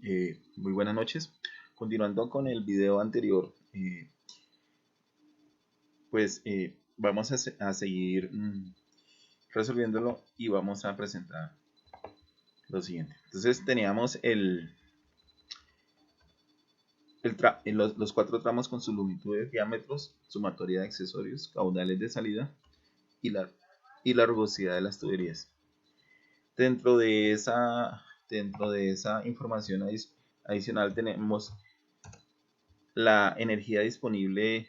Muy buenas noches. Continuando con el video anterior, vamos a seguir resolviéndolo y vamos a presentar lo siguiente. Entonces teníamos los cuatro tramos con su longitud de diámetros, sumatoria de accesorios, caudales de salida y la rugosidad de las tuberías. Dentro de esa información adicional tenemos la energía disponible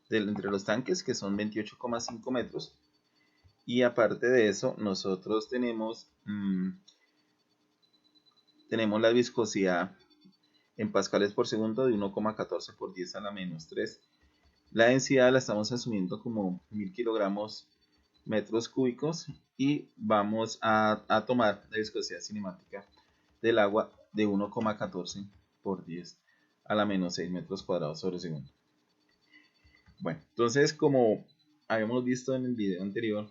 entre los tanques, que son 28,5 metros, y aparte de eso nosotros tenemos la viscosidad en pascales por segundo de 1,14 por 10 a la menos 3. La densidad la estamos asumiendo como 1000 kilogramos metros cúbicos y vamos a tomar la viscosidad cinemática del agua de 1,14 por 10 a la menos 6 metros cuadrados sobre segundo. Bueno, entonces, como habíamos visto en el video anterior,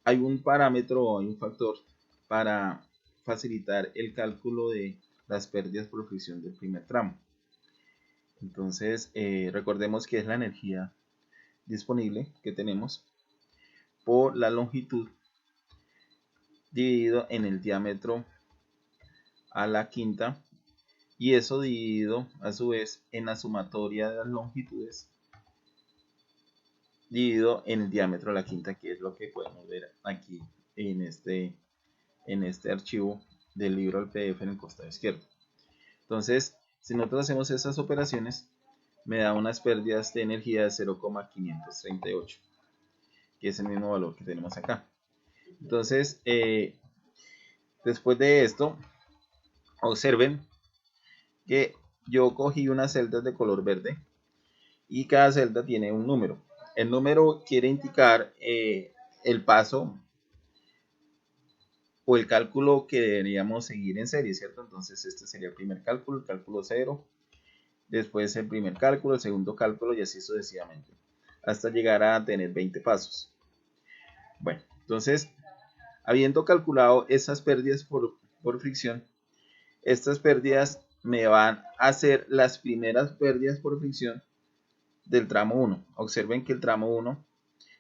hay un parámetro, hay un factor para facilitar el cálculo de las pérdidas por fricción del primer tramo. Entonces, recordemos que es la energía disponible que tenemos por la longitud dividido en el diámetro a la quinta, y eso dividido a su vez en la sumatoria de las longitudes dividido en el diámetro a la quinta, que es lo que podemos ver aquí en este archivo del libro al PDF en el costado izquierdo. Entonces, si nosotros hacemos esas operaciones, me da unas pérdidas de energía de 0,538, que es el mismo valor que tenemos acá. Entonces, después de esto, observen que yo cogí unas celdas de color verde y cada celda tiene un número. El número quiere indicar el paso o el cálculo que deberíamos seguir en serie, ¿cierto? Entonces este sería el primer cálculo, el cálculo 0, después el primer cálculo, el segundo cálculo y así sucesivamente, hasta llegar a tener 20 pasos. Bueno, entonces, habiendo calculado esas pérdidas por fricción, estas pérdidas me van a hacer las primeras pérdidas por fricción del tramo 1. Observen que el tramo 1,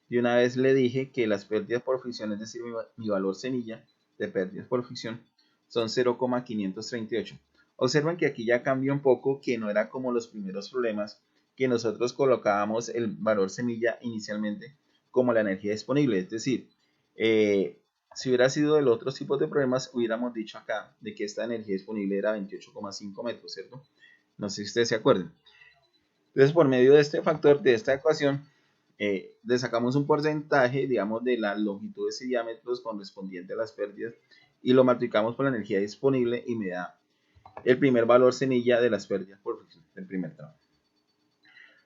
de una vez le dije que las pérdidas por fricción, es decir, mi valor semilla de pérdidas por fricción, son 0,538. Observen que aquí ya cambia un poco, que no era como los primeros problemas, que nosotros colocábamos el valor semilla inicialmente como la energía disponible. Es decir, si hubiera sido del otro tipo de problemas, hubiéramos dicho acá de que esta energía disponible era 28,5 metros, ¿cierto? No sé si ustedes se acuerdan. Entonces, por medio de este factor, de esta ecuación, le sacamos un porcentaje, digamos, de las longitudes y diámetros correspondiente a las pérdidas y lo multiplicamos por la energía disponible y me da el primer valor semilla de las pérdidas por fricción del primer tramo.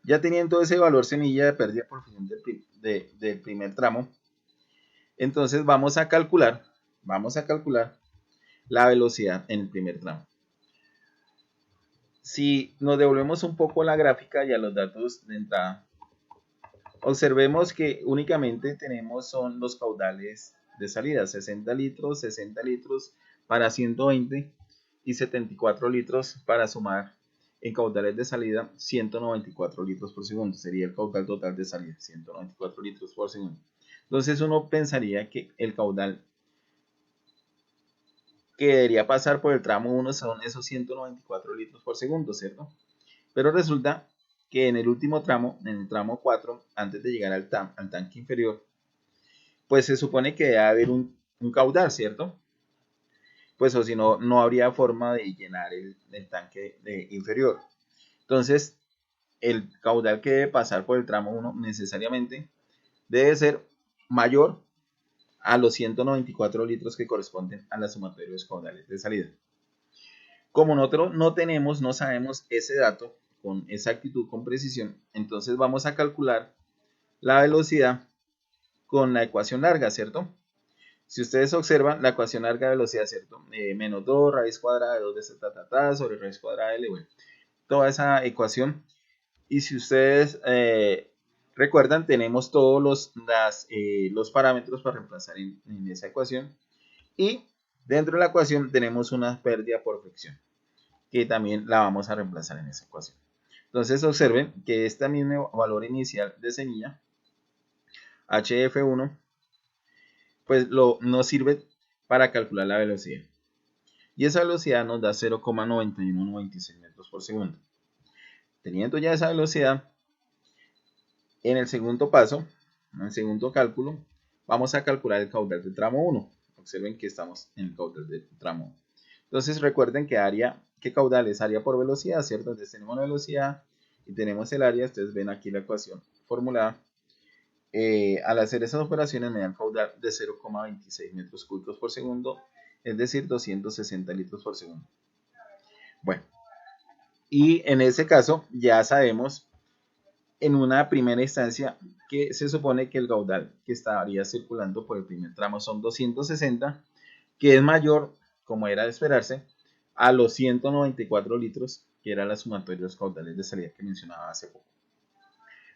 Ya teniendo ese valor semilla de pérdida por fricción del primer tramo, entonces vamos a calcular la velocidad en el primer tramo. Si nos devolvemos un poco a la gráfica y a los datos de entrada, observemos que únicamente tenemos son los caudales de salida, 60 litros para 120 y 74 litros para sumar en caudales de salida 194 litros por segundo. Sería el caudal total de salida, 194 litros por segundo. Entonces uno pensaría que el caudal que debería pasar por el tramo 1 son esos 194 litros por segundo, ¿cierto? Pero resulta que en el último tramo, en el tramo 4, antes de llegar al tanque inferior, pues se supone que debe haber un caudal, ¿cierto? Pues o si no, no habría forma de llenar el tanque inferior. Entonces, el caudal que debe pasar por el tramo 1 necesariamente debe ser mayor a los 194 litros que corresponden a la sumatoria de los caudales de salida. Como nosotros no sabemos ese dato con exactitud, con precisión, entonces vamos a calcular la velocidad con la ecuación larga, ¿cierto? Si ustedes observan la ecuación larga de velocidad, ¿cierto? Menos 2 raíz cuadrada de 2 de z sobre raíz cuadrada de L, bueno, toda esa ecuación. Y si ustedes recuerdan, tenemos todos los parámetros para reemplazar en esa ecuación. Y Dentro de la ecuación tenemos una pérdida por fricción, que también la vamos a reemplazar en esa ecuación. Entonces observen que este mismo valor inicial de semilla, HF1, pues nos sirve para calcular la velocidad. Y esa velocidad nos da 0,9196 metros por segundo. Teniendo ya esa velocidad, en el segundo paso, en el segundo cálculo, vamos a calcular el caudal del tramo 1. Observen que estamos en el caudal del tramo 1. Entonces recuerden que caudal es área por velocidad, ¿cierto? Entonces tenemos la velocidad y tenemos el área. Ustedes ven aquí la ecuación formulada. Al hacer esas operaciones me dan caudal de 0,26 metros cúbicos por segundo, es decir, 260 litros por segundo. Bueno, y en ese caso ya sabemos en una primera instancia que se supone que el caudal que estaría circulando por el primer tramo son 260, que es mayor, como era de esperarse, a los 194 litros, que era la sumatoria de los caudales de salida que mencionaba hace poco.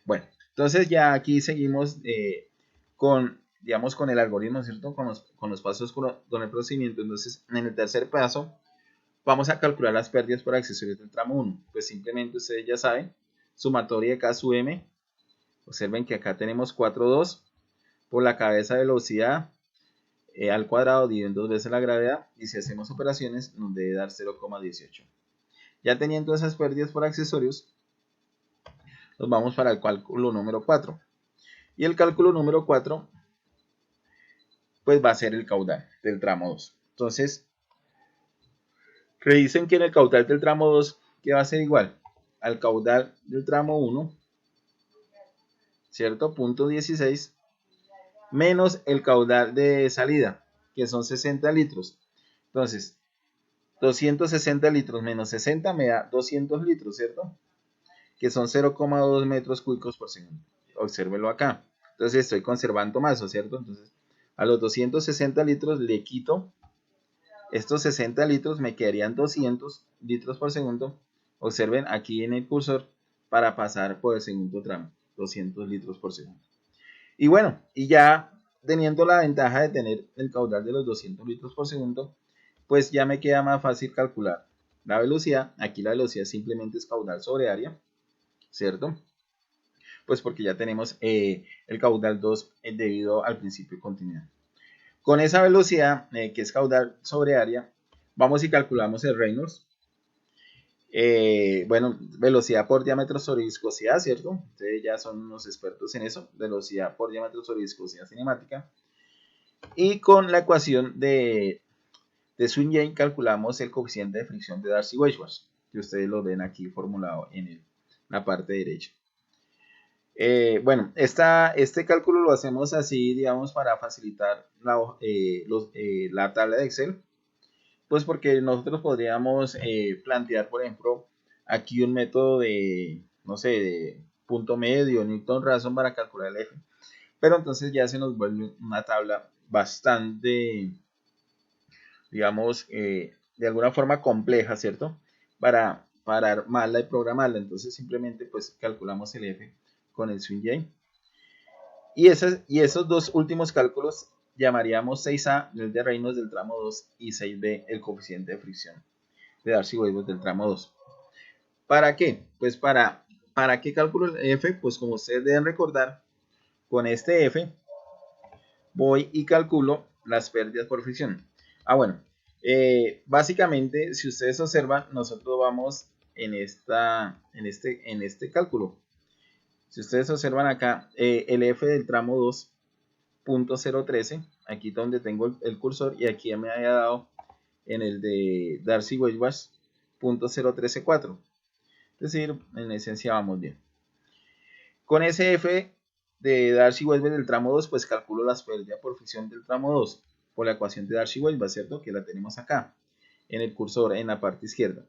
Bueno, entonces ya aquí seguimos digamos, con el algoritmo, ¿cierto? Con los pasos, con el procedimiento. Entonces, en el tercer paso, vamos a calcular las pérdidas por accesorios del tramo 1. Pues simplemente ustedes ya saben, sumatoria de K sub M. Observen que acá tenemos 4,2 por la cabeza de velocidad al cuadrado dividido 2 veces la gravedad, y si hacemos operaciones nos debe dar 0,18. Ya teniendo esas pérdidas por accesorios, nos vamos para el cálculo número 4. Y el cálculo número 4 pues va a ser el caudal del tramo 2. Entonces, revisen que en el caudal del tramo 2, que va a ser igual al caudal del tramo 1, ¿cierto? Punto 16, menos el caudal de salida, que son 60 litros. Entonces, 260 litros menos 60 me da 200 litros, ¿cierto? Que son 0,2 metros cúbicos por segundo. Obsérvelo acá. Entonces estoy conservando maso, ¿cierto? Entonces, a los 260 litros le quito estos 60 litros, me quedarían 200 litros por segundo. Observen aquí en el cursor para pasar por el segundo tramo, 200 litros por segundo. Y bueno, y ya teniendo la ventaja de tener el caudal de los 200 litros por segundo, pues ya me queda más fácil calcular la velocidad. Aquí la velocidad simplemente es caudal sobre área, ¿cierto? Pues porque ya tenemos el caudal 2 debido al principio de continuidad. Con esa velocidad, que es caudal sobre área, vamos y calculamos el Reynolds. Bueno, velocidad por diámetro sobre viscosidad, ¿cierto? Ustedes ya son unos expertos en eso, velocidad por diámetro sobre viscosidad cinemática. Y con la ecuación de Swinjane calculamos el coeficiente de fricción de Darcy-Weisbach, que ustedes lo ven aquí formulado en la parte derecha. Bueno, este cálculo lo hacemos así, digamos, para facilitar la tabla de Excel. Pues porque nosotros podríamos plantear, por ejemplo, aquí un método de, no sé, de punto medio, Newton Rason para calcular el F. Pero entonces ya se nos vuelve una tabla bastante, digamos, de alguna forma compleja, ¿cierto? Para armarla y programarla. Entonces simplemente pues calculamos el F con el Swinjane. Y esos dos últimos cálculos llamaríamos 6A el de Reynolds del tramo 2 y 6B el coeficiente de fricción de Darcy-Weisbach del tramo 2. ¿Para qué? Pues para qué cálculo el F, pues como ustedes deben recordar, con este F voy y calculo las pérdidas por fricción. Bueno, básicamente si ustedes observan, nosotros vamos en este cálculo. Si ustedes observan acá, el F del tramo 2, .013, aquí donde tengo el cursor, y aquí me había dado en el de Darcy-Weisbach, .0134. Es decir, en esencia vamos bien. Con ese F de Darcy-Weisbach del tramo 2, pues calculo las pérdidas por fricción del tramo 2 por la ecuación de Darcy-Weisbach, ¿cierto? Que la tenemos acá, en el cursor, en la parte izquierda.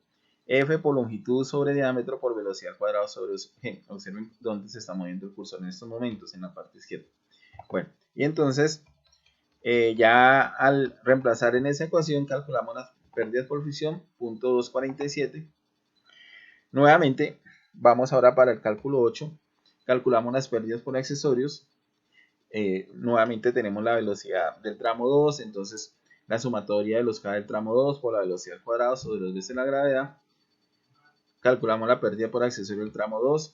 F por longitud sobre diámetro por velocidad al cuadrado sobre G. Observen dónde se está moviendo el cursor en estos momentos, en la parte izquierda. Bueno, y entonces, ya al reemplazar en esa ecuación, calculamos las pérdidas por fricción, .247. Nuevamente, vamos ahora para el cálculo 8. Calculamos las pérdidas por accesorios. Nuevamente tenemos la velocidad del tramo 2, entonces la sumatoria de los K del tramo 2 por la velocidad al cuadrado sobre 2 veces la gravedad. Calculamos la pérdida por accesorio del tramo 2.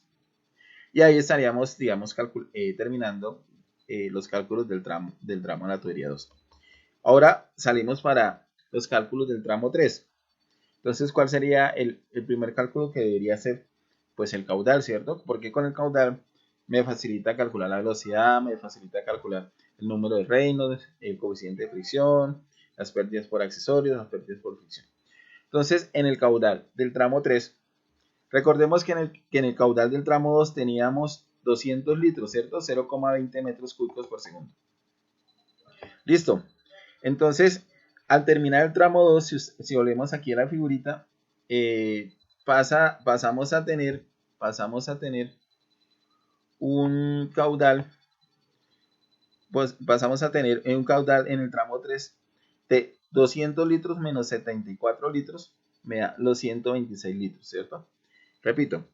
Y ahí estaríamos, digamos, terminando los cálculos del tramo de la tubería 2. Ahora salimos para los cálculos del tramo 3. Entonces, ¿cuál sería el primer cálculo que debería hacer? Pues el caudal, ¿cierto? Porque con el caudal me facilita calcular la velocidad, me facilita calcular el número de Reynolds, el coeficiente de fricción, las pérdidas por accesorios, las pérdidas por fricción. Entonces, en el caudal del tramo 3, recordemos que en el caudal del tramo 2 teníamos 200 litros, ¿cierto? 0,20 metros cúbicos por segundo. Listo. Entonces, al terminar el tramo 2, si volvemos aquí a la figurita, pasamos a tener un caudal, pues pasamos a tener un caudal en el tramo 3 de 200 litros menos 74 litros, me da los 126 litros, ¿cierto? Repito,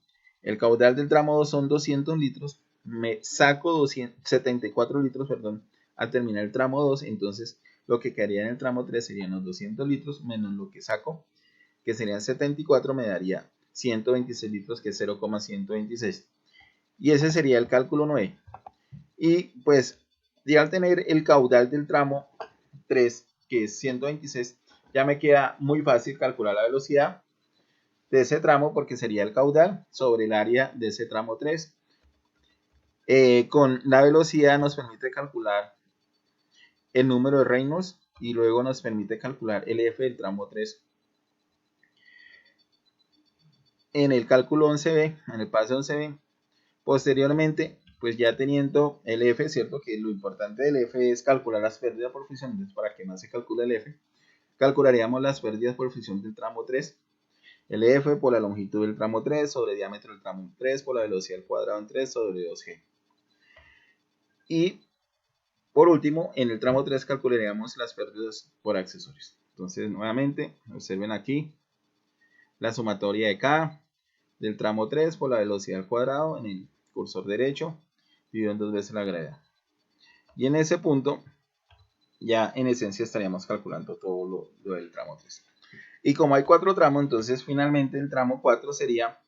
el caudal del tramo 2 son 200 litros, me saco 74 litros, perdón, al terminar el tramo 2, entonces lo que quedaría en el tramo 3 serían los 200 litros menos lo que saco, que serían 74, me daría 126 litros, que es 0,126. Y ese sería el cálculo 9. Y pues, ya al tener el caudal del tramo 3, que es 126, ya me queda muy fácil calcular la velocidad de ese tramo, porque sería el caudal sobre el área de ese tramo 3. Con la velocidad nos permite calcular el número de Reynolds y luego nos permite calcular el F del tramo 3. En el cálculo 11B, en el paso 11B, posteriormente, pues ya teniendo el F, ¿cierto? Que lo importante del F es calcular las pérdidas por fricción. Entonces, para que más se calcule el F, calcularíamos las pérdidas por fricción del tramo 3. El F por la longitud del tramo 3 sobre el diámetro del tramo 3 por la velocidad al cuadrado en 3 sobre 2G. Y por último, en el tramo 3 calcularíamos las pérdidas por accesorios. Entonces, nuevamente, observen aquí la sumatoria de K del tramo 3 por la velocidad al cuadrado en el cursor derecho, dividido en 2 veces la gravedad. Y en ese punto, ya en esencia estaríamos calculando todo lo del tramo 3. Y como hay 4 tramos, entonces finalmente el tramo 4 sería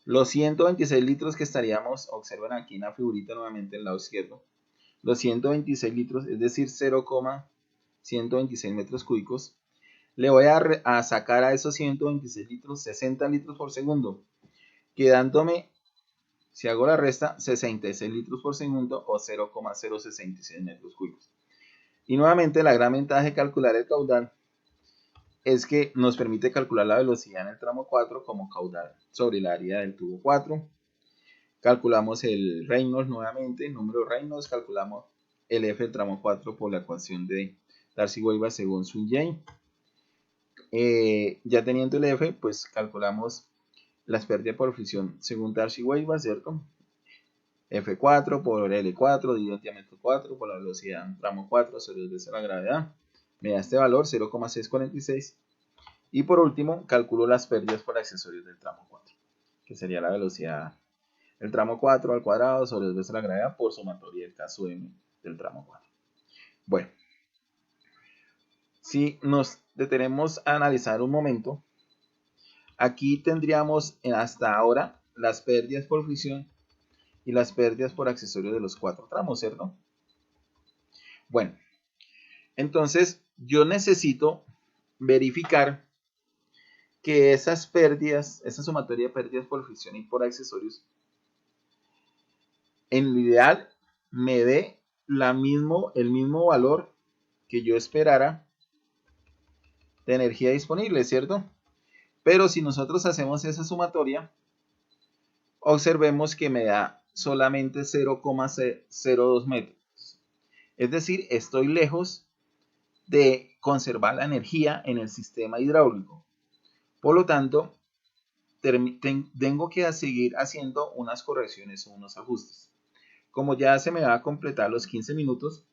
los 126 litros que estaríamos, observen aquí en la figurita nuevamente al lado izquierdo, los 126 litros, es decir, 0,126 metros cúbicos. Le voy a sacar a esos 126 litros 60 litros por segundo, quedándome, si hago la resta, 66 litros por segundo o 0,066 metros cúbicos. Y nuevamente la gran ventaja de calcular el caudal es que nos permite calcular la velocidad en el tramo 4 como caudal sobre el área del tubo 4. Calculamos el Reynolds nuevamente, el número de Reynolds, calculamos el F del tramo 4 por la ecuación de Darcy-Weisbach según Swinjane. Ya teniendo el F, pues calculamos las pérdidas por fricción según Darcy-Weisbach, ¿cierto? F4 por L4 dividido en diámetro 4 por la velocidad en tramo 4 sobre 2 veces la gravedad. Me da este valor 0,646. Y por último, calculo las pérdidas por accesorios del tramo 4, que sería la velocidad del tramo 4 al cuadrado sobre 2 veces la gravedad por sumatoria del caso M del tramo 4. Bueno, si nos detenemos a analizar un momento, aquí tendríamos hasta ahora las pérdidas por fricción y las pérdidas por accesorios de los 4 tramos, ¿cierto? Bueno, entonces yo necesito verificar que esas pérdidas, esa sumatoria de pérdidas por fricción y por accesorios, en lo ideal me dé el mismo valor que yo esperara de energía disponible, ¿cierto? Pero si nosotros hacemos esa sumatoria, observemos que me da solamente 0,02 metros. Es decir, estoy lejos de conservar la energía en el sistema hidráulico. Por lo tanto, tengo que seguir haciendo unas correcciones o unos ajustes. Como ya se me va a completar los 15 minutos,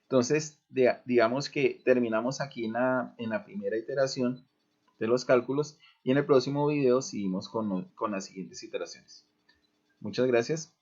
entonces digamos que terminamos aquí en la primera iteración de los cálculos y en el próximo video seguimos con las siguientes iteraciones. Muchas gracias.